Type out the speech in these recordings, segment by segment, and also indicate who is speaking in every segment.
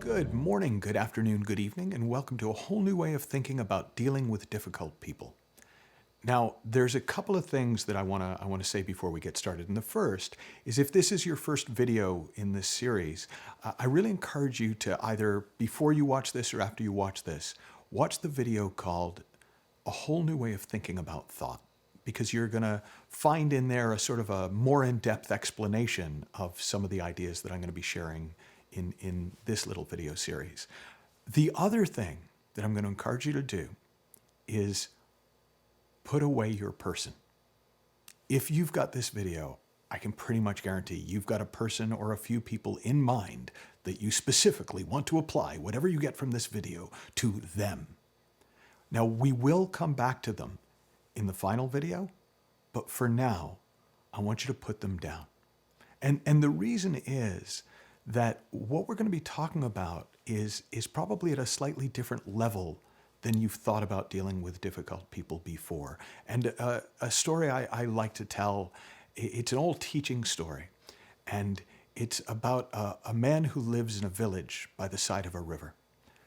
Speaker 1: Good morning, good afternoon, good evening, and welcome to a whole new way of thinking about dealing with difficult people. Now, there's a couple of things that I want to say before we get started. And the first is, if this is your first video in this series, I really encourage you to either before you watch this or after you watch this, watch the video called A Whole New Way of Thinking About Thought, because you're going to find in there a sort of a more in-depth explanation of some of the ideas that I'm going to be sharing in this little video series. The other thing that I'm going to encourage you to do is put away your person. If you've got this video, I can pretty much guarantee you've got a person or a few people in mind that you specifically want to apply whatever you get from this video to them. Now, we will come back to them in the final video, but for now, I want you to put them down. And the reason is that what we're going to be talking about is probably at a slightly different level than you've thought about dealing with difficult people before. And a story I like to tell, it's an old teaching story, and it's about a man who lives in a village by the side of a river.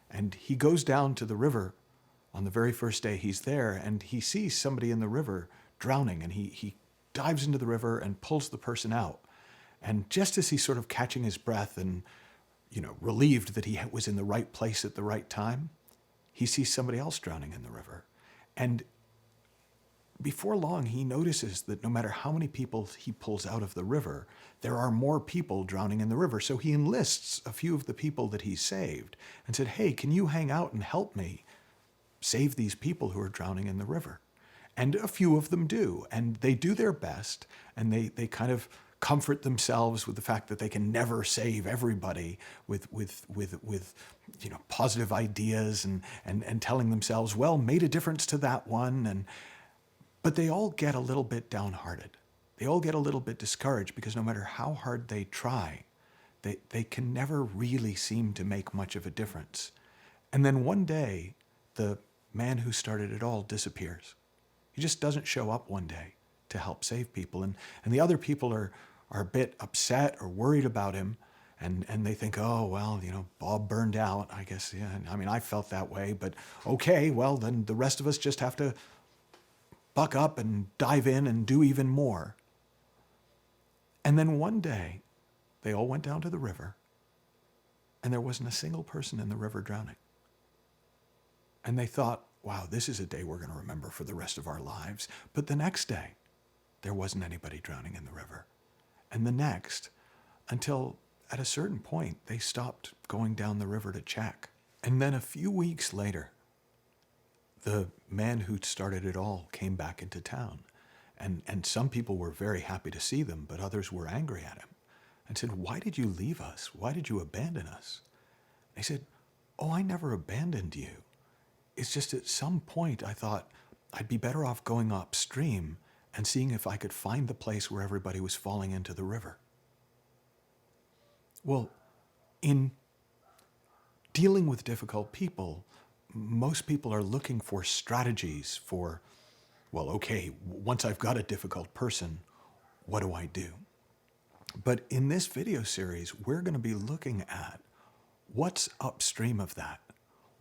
Speaker 1: And he goes down to the river on the very first day he's there, and he sees somebody in the river drowning, and he dives into the river and pulls the person out. And just as he's sort of catching his breath and, relieved that he was in the right place at the right time, he sees somebody else drowning in the river. And before long, he notices that no matter how many people he pulls out of the river, there are more people drowning in the river. So he enlists a few of the people that he saved and said, "Hey, can you hang out and help me save these people who are drowning in the river?" And a few of them do, and they do their best, and they kind of comfort themselves with the fact that they can never save everybody with positive ideas and telling themselves, well, made a difference to that one. But they all get a little bit downhearted. They all get a little bit discouraged because no matter how hard they try, they can never really seem to make much of a difference. And then one day, the man who started it all disappears. He just doesn't show up one day to help save people. And the other people are a bit upset or worried about him. And they think, oh, well, Bob burned out. I guess, yeah, I mean, I felt that way. But okay, well, then the rest of us just have to buck up and dive in and do even more. And then one day, they all went down to the river, and there wasn't a single person in the river drowning. And they thought, wow, this is a day we're going to remember for the rest of our lives. But the next day, there wasn't anybody drowning in the river. And the next, until at a certain point, they stopped going down the river to check. And then a few weeks later, the man who'd started it all came back into town. And some people were very happy to see them, but others were angry at him and said, "Why did you leave us? Why did you abandon us?" And he said, "Oh, I never abandoned you. It's just at some point I thought I'd be better off going upstream and seeing if I could find the place where everybody was falling into the river." Well, in dealing with difficult people, most people are looking for strategies for, well, okay, once I've got a difficult person, what do I do? But in this video series, we're going to be looking at what's upstream of that.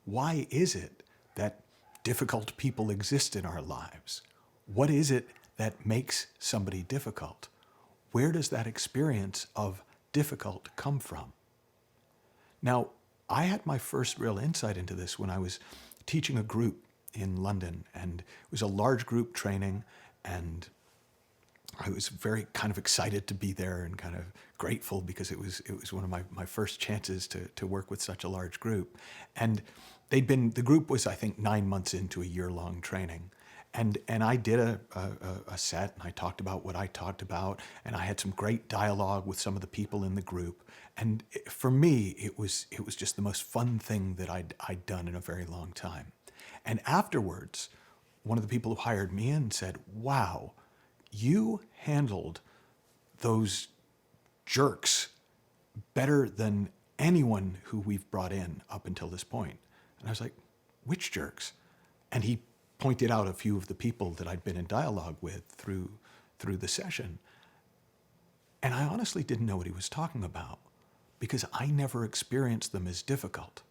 Speaker 1: Why is it that difficult people exist in our lives? What is it that makes somebody difficult? Where does that experience of difficult come from? Now, I had my first real insight into this when I was teaching a group in London, and it was a large group training, and I was very kind of excited to be there and kind of grateful because it was one of my first chances to work with such a large group. And the group was, I think, 9 months into a year-long training. And I did a set, and I talked about what I talked about, and I had some great dialogue with some of the people in the group. And for me, it was just the most fun thing that I'd done in a very long time. And afterwards, one of the people who hired me in said, "Wow, you handled those jerks better than anyone who we've brought in up until this point." And I was like, "Which jerks?" And he pointed out a few of the people that I'd been in dialogue with through the session. And I honestly didn't know what he was talking about. because I never experienced them as difficult.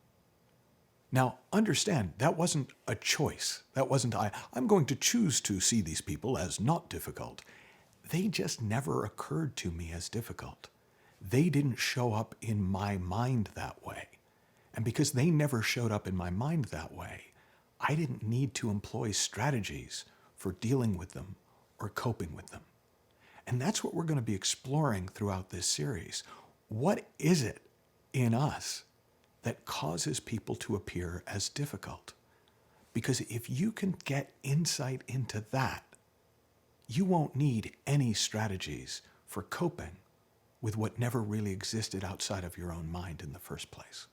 Speaker 1: Now, understand, that wasn't a choice. That wasn't I'm going to choose to see these people as not difficult. They just never occurred to me as difficult. They didn't show up in my mind that way. And because they never showed up in my mind that way, I didn't need to employ strategies for dealing with them or coping with them. And that's what we're going to be exploring throughout this series. What is it in us that causes people to appear as difficult? Because if you can get insight into that, you won't need any strategies for coping with what never really existed outside of your own mind in the first place.